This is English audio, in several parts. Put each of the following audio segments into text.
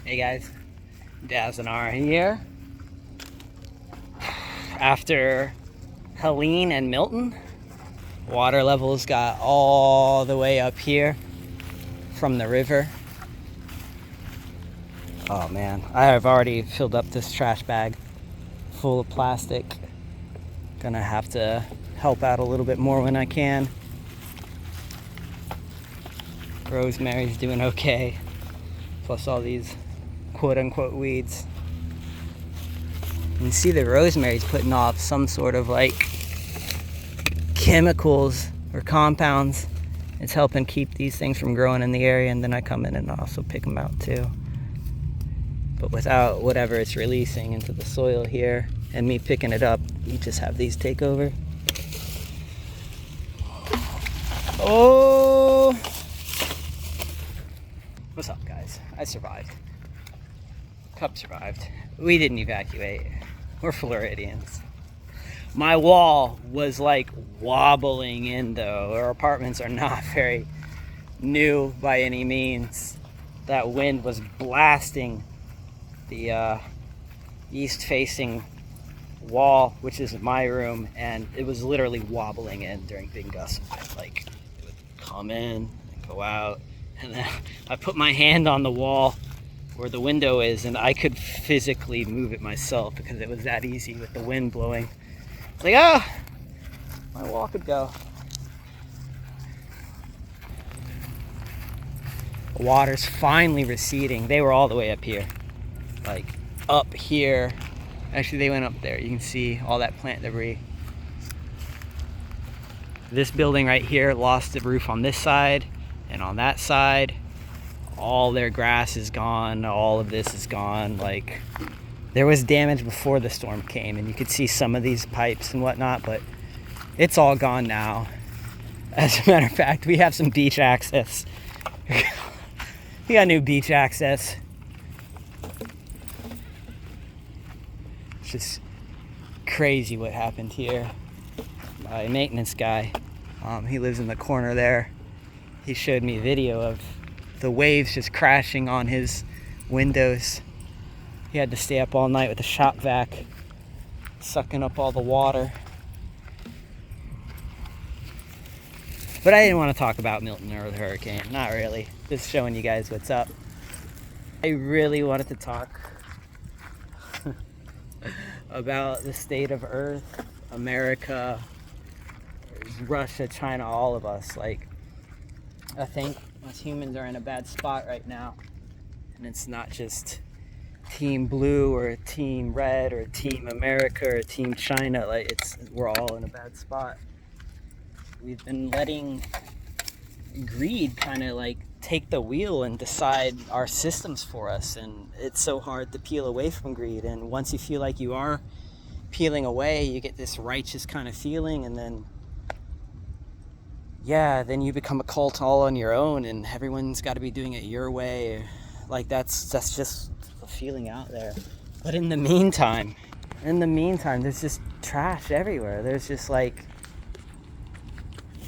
Hey guys, Daz and R here. After Helene and Milton, water levels got all the way up here from the river. Oh man, I have already filled up this trash bag full of plastic. Gonna have to help out a little bit more when I can. Rosemary's doing okay, plus all these quote-unquote weeds. You can see the rosemary's putting off some sort of like chemicals or compounds. It's helping keep these things from growing in the area, and then I come in and also pick them out too. But without whatever it's releasing into the soil here and me picking it up, you just have these take over. Oh! What's up, guys? I survived. Cub survived. We didn't evacuate. We're Floridians. My wall was like wobbling in though. Our apartments are not very new by any means. That wind was blasting the east-facing wall, which is my room, and it was literally wobbling in during big gusts of wind. Like, it would come in and go out, and then I put my hand on the wall where the window is, and I could physically move it myself because it was that easy with the wind blowing. It's like, ah, my wall could go. The water's finally receding. They were all the way up here. Like, up here. Actually, they went up there. You can see all that plant debris. This building right here lost the roof on this side and on that side. All their grass is gone. All of this is gone. Like, there was damage before the storm came, and you could see some of these pipes and whatnot, but it's all gone now. As a matter of fact, we have some beach access. We got new beach access. It's just crazy what happened here. My maintenance guy, he lives in the corner there. He showed me a video of the waves just crashing on his windows. He had to stay up all night with the shop vac, sucking up all the water. But I didn't want to talk about Milton or the hurricane. Not really. Just showing you guys what's up. I really wanted to talk about the state of Earth, America, Russia, China, all of us. Like, I think us humans are in a bad spot right now. And it's not just Team Blue or Team Red or Team America or Team China. Like, we're all in a bad spot. We've been letting greed kind of like take the wheel and decide our systems for us, and it's so hard to peel away from greed. And once you feel like you are peeling away, you get this righteous kind of feeling, and then then you become a cult all on your own, and everyone's got to be doing it your way. Like, that's just the feeling out there. But in the meantime, there's just trash everywhere. There's just like,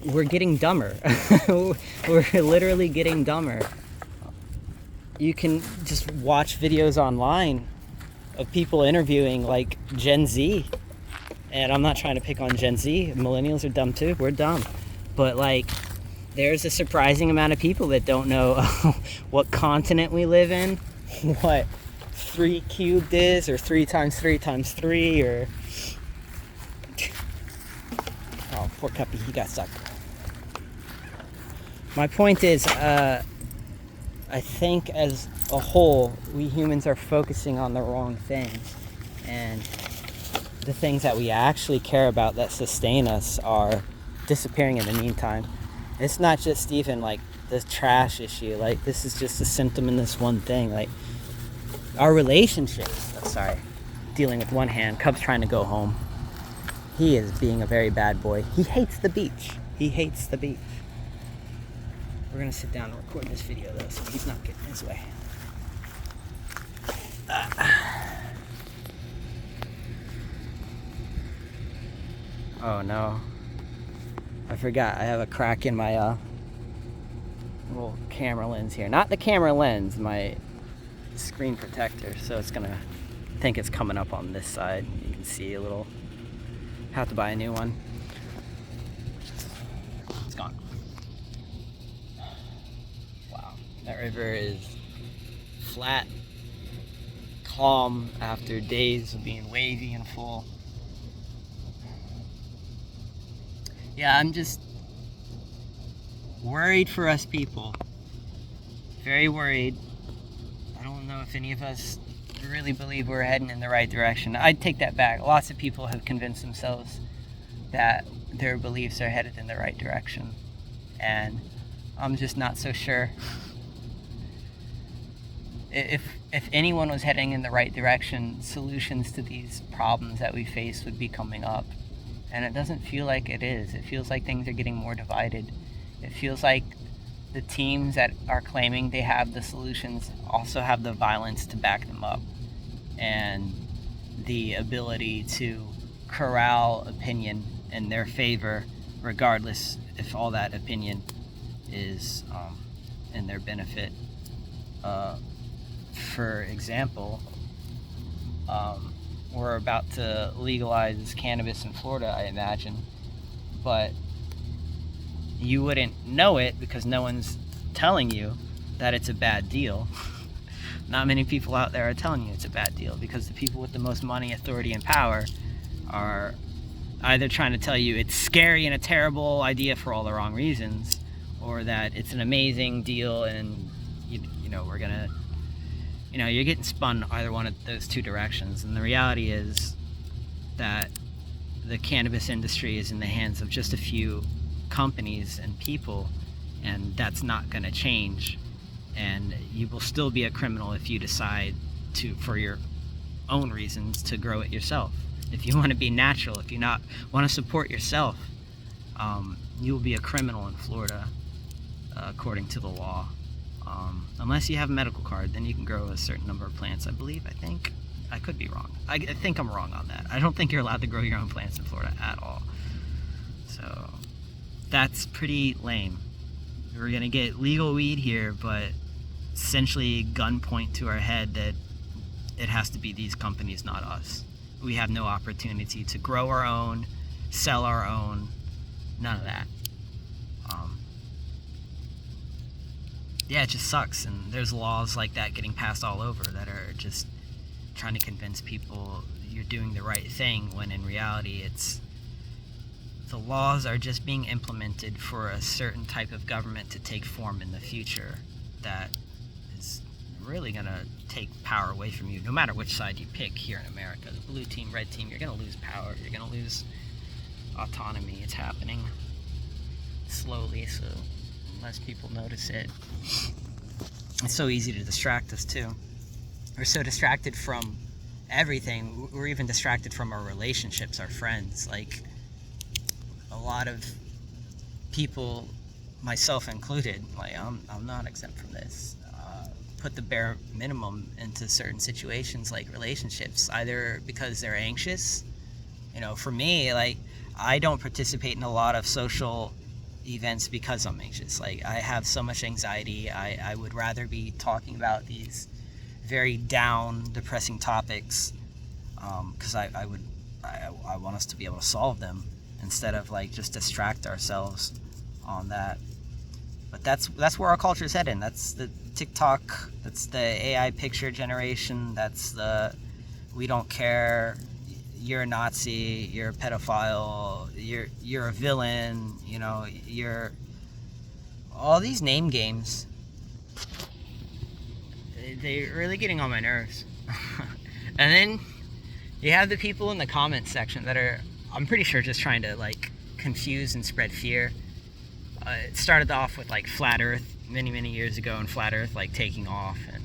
we're getting dumber. We're literally getting dumber. You can just watch videos online of people interviewing like Gen Z. And I'm not trying to pick on Gen Z. Millennials are dumb too. We're dumb. But like, there's a surprising amount of people that don't know what continent we live in, what 3 cubed is, or 3 times 3 times 3, or... Oh, poor Cuppy, he got stuck. My point is, I think as a whole, we humans are focusing on the wrong things. And the things that we actually care about that sustain us are disappearing in the meantime. It's not just even like the trash issue. Like, this is just a symptom in this one thing. Like, our relationships. Oh, sorry. Dealing with one hand. Cub's trying to go home. He is being a very bad boy. He hates the beach. He hates the beach. We're gonna sit down and record this video though, so he's not getting in his way. Oh no. I forgot, I have a crack in my little camera lens here. Not the camera lens, my screen protector, so it's gonna think it's coming up on this side. You can see a little, have to buy a new one. It's gone. Wow, that river is flat, calm after days of being wavy and full. Yeah, I'm just worried for us people. Very worried. I don't know if any of us really believe we're heading in the right direction. I'd take that back. Lots of people have convinced themselves that their beliefs are headed in the right direction, and I'm just not so sure. If anyone was heading in the right direction, solutions to these problems that we face would be coming up. And it doesn't feel like it is. It feels like things are getting more divided. It feels like the teams that are claiming they have the solutions also have the violence to back them up, and the ability to corral opinion in their favor, regardless if all that opinion is in their benefit. For example, we're about to legalize cannabis in Florida, I imagine, but you wouldn't know it because no one's telling you that it's a bad deal. Not many people out there are telling you it's a bad deal, because the people with the most money, authority, and power are either trying to tell you it's scary and a terrible idea for all the wrong reasons, or that it's an amazing deal and we're gonna, you're getting spun either one of those two directions. And the reality is that the cannabis industry is in the hands of just a few companies and people, and that's not going to change. And you will still be a criminal if you decide to, for your own reasons, to grow it yourself. If you want to be natural, if you not want to support yourself, you will be a criminal in Florida, according to the law. Unless you have a medical card, then you can grow a certain number of plants, I think. I could be wrong. I think I'm wrong on that. I don't think you're allowed to grow your own plants in Florida at all. So that's pretty lame. We're gonna get legal weed here, but essentially gunpoint to our head that it has to be these companies, not us. We have no opportunity to grow our own, sell our own, none of that. Yeah, it just sucks, and there's laws like that getting passed all over that are just trying to convince people you're doing the right thing, when in reality the laws are just being implemented for a certain type of government to take form in the future that is really going to take power away from you, no matter which side you pick here in America. The blue team, red team, you're going to lose power, you're going to lose autonomy. It's happening slowly, so unless people notice it. It's so easy to distract us too. We're so distracted from everything. We're even distracted from our relationships, our friends. Like, a lot of people, myself included, like I'm not exempt from this, put the bare minimum into certain situations like relationships, either because they're anxious. For me, like, I don't participate in a lot of social events because I'm anxious. Like, I have so much anxiety. I would rather be talking about these very down, depressing topics, because I want us to be able to solve them instead of like just distract ourselves on that. But that's where our culture is heading. That's the TikTok, that's the AI picture generation, that's the we don't care, you're a Nazi, you're a pedophile, you're a villain, you're all these name games. They're really getting on my nerves. And then you have the people in the comments section that are, I'm pretty sure, just trying to like confuse and spread fear. It started off with like flat earth many years ago, and flat earth like taking off, and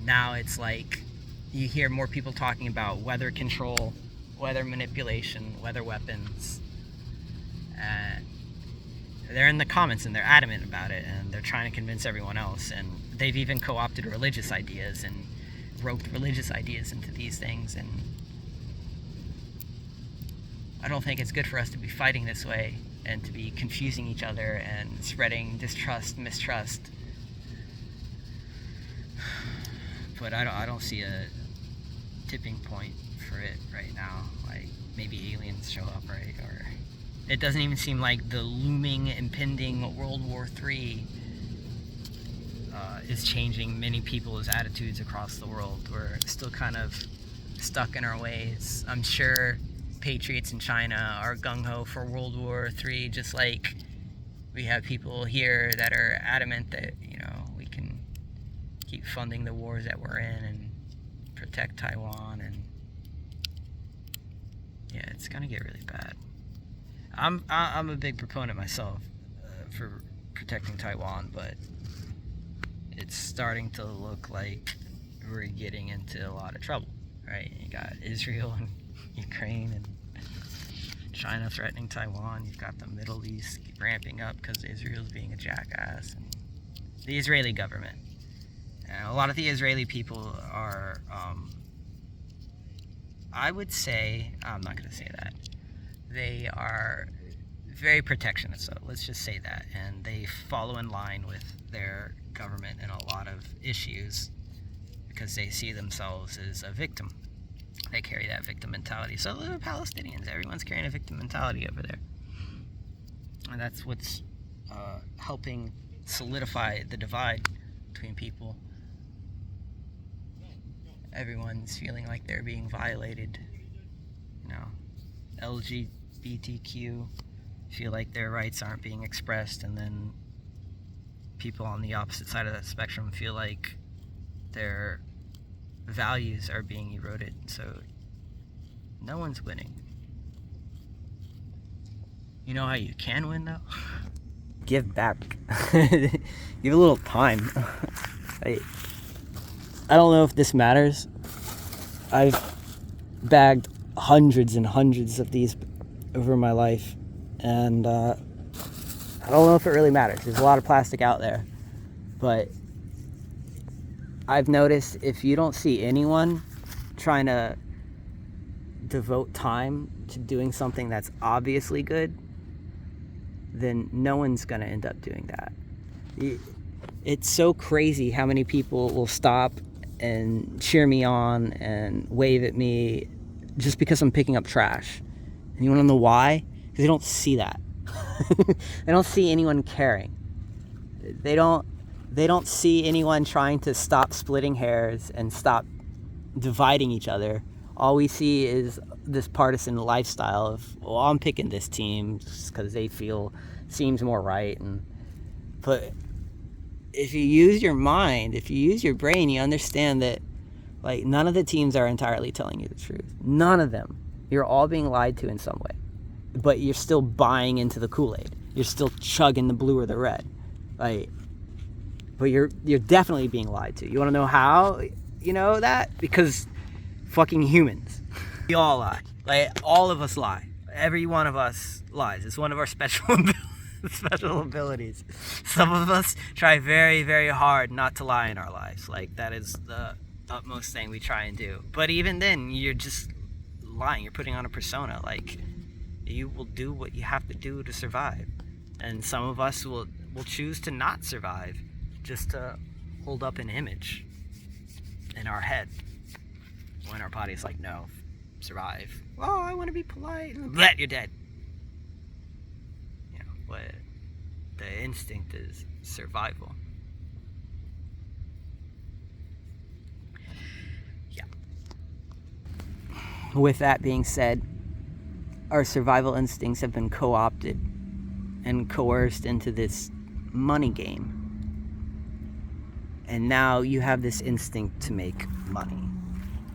now it's like you hear more people talking about weather control, weather manipulation, weather weapons. They're in the comments and they're adamant about it, and they're trying to convince everyone else, and they've even co-opted religious ideas and roped religious ideas into these things. And I don't think it's good for us to be fighting this way and to be confusing each other and spreading distrust, mistrust. But I don't see a tipping point for it right now. Like, maybe aliens show up, right? Or it doesn't even seem like the looming, impending World War III is changing many people's attitudes across the world. We're still kind of stuck in our ways. I'm sure patriots in China are gung-ho for World War III, just like we have people here that are adamant that, we can keep funding the wars that we're in and protect Taiwan. And yeah, it's gonna get really bad. I'm a big proponent myself for protecting Taiwan, but it's starting to look like we're getting into a lot of trouble, right? You got Israel and Ukraine and China threatening Taiwan. You've got the Middle East ramping up because Israel's being a jackass. And the Israeli government. And a lot of the Israeli people are, I would say, I'm not going to say that. They are very protectionist, so let's just say that. And they follow in line with their government in a lot of issues because they see themselves as a victim. They carry that victim mentality. So the Palestinians, everyone's carrying a victim mentality over there. And that's what's helping solidify the divide between people. Everyone's feeling like they're being violated. LGBTQ feel like their rights aren't being expressed, and then people on the opposite side of that spectrum feel like their values are being eroded. So no one's winning. You know how you can win, though? Give back. Give a little time. I don't know if this matters. I've bagged hundreds and hundreds of these over my life, and I don't know if it really matters. There's a lot of plastic out there, but I've noticed if you don't see anyone trying to devote time to doing something that's obviously good, then no one's going to end up doing that. It's so crazy how many people will stop and cheer me on and wave at me just because I'm picking up trash. And you want to know why? Because they don't see that. They don't see anyone caring. They don't see anyone trying to stop splitting hairs and stop dividing each other. All we see is this partisan lifestyle of, well, I'm picking this team just because they seems more right. But if you use your mind, if you use your brain, you understand that none of the teams are entirely telling you the truth. None of them. You're all being lied to in some way. But you're still buying into the Kool-Aid. You're still chugging the blue or the red. But you're definitely being lied to. You want to know how you know that? Because fucking humans. We all lie. All of us lie. Every one of us lies. It's one of our special abilities. Some of us try very, very hard not to lie in our lives. That is the utmost thing we try and do. But even then, you're just lying. You're putting on a persona. You will do what you have to do to survive. And some of us will choose to not survive just to hold up an image in our head when our body's like, no, survive. Oh, I want to be polite. But you're dead. But the instinct is survival. Yeah. With that being said, our survival instincts have been co-opted and coerced into this money game. And now you have this instinct to make money.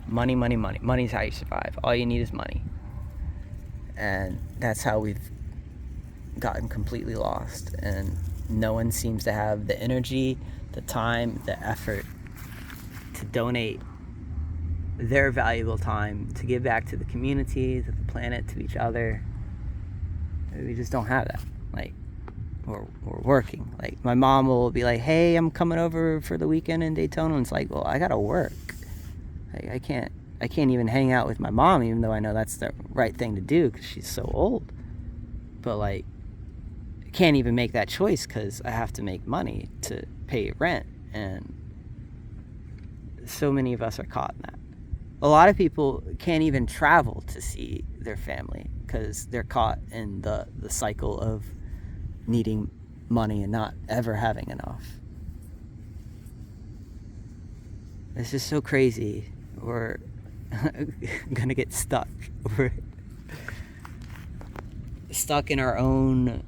Money, money, money. Money's how you survive. All you need is money. And that's how we've gotten completely lost. And no one seems to have the energy, the time, the effort to donate their valuable time to give back to the community, to the planet, to each other. We just don't have that. We're working. My mom will be like, hey, I'm coming over for the weekend in Daytona. And it's like, well, I gotta work. I can't even hang out with my mom, even though I know that's the right thing to do because she's so old. But I can't even make that choice because I have to make money to pay rent. And so many of us are caught in that. A lot of people can't even travel to see their family because they're caught in the cycle of needing money and not ever having enough. It's just so crazy. We're gonna get stuck. We're stuck in our own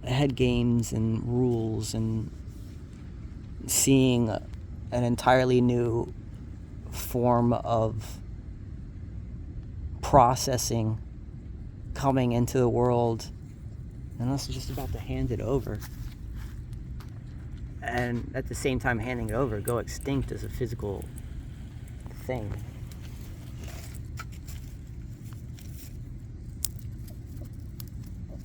head games and rules and seeing an entirely new form of processing coming into the world, and us just about to hand it over, and at the same time handing it over, go extinct as a physical thing.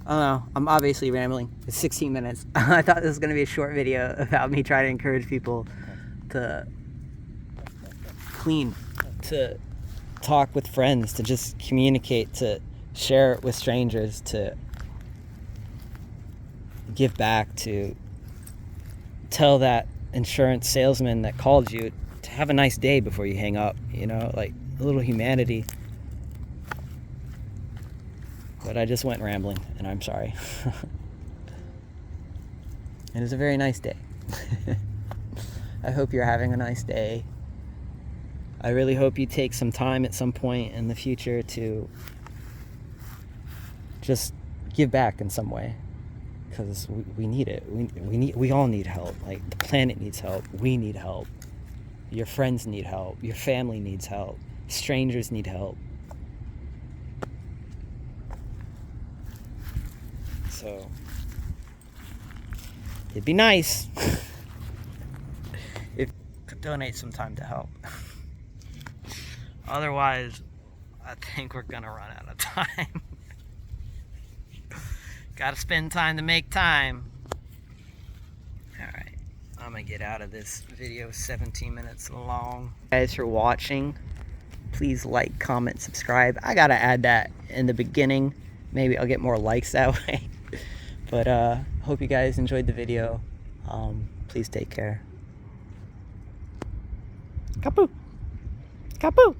I don't know, I'm obviously rambling. It's 16 minutes. I thought this was going to be a short video about me trying to encourage people to clean, to talk with friends, to just communicate, to share it with strangers, to give back, to tell that insurance salesman that called you to have a nice day before you hang up, you know, like a little humanity. But I just went rambling, and I'm sorry. It is a very nice day. I hope you're having a nice day. I really hope you take some time at some point in the future to just give back in some way, because we need it. We all need help. Like, the planet needs help. We need help. Your friends need help. Your family needs help. Strangers need help. So it'd be nice if you could donate some time to help. Otherwise, I think we're gonna run out of time. Gotta spend time to make time. Alright, I'm gonna get out of this video, 17 minutes long. Guys, for watching, please like, comment, subscribe. I gotta add that in the beginning. Maybe I'll get more likes that way. But hope you guys enjoyed the video. Please take care. Kapoo! Kapoo!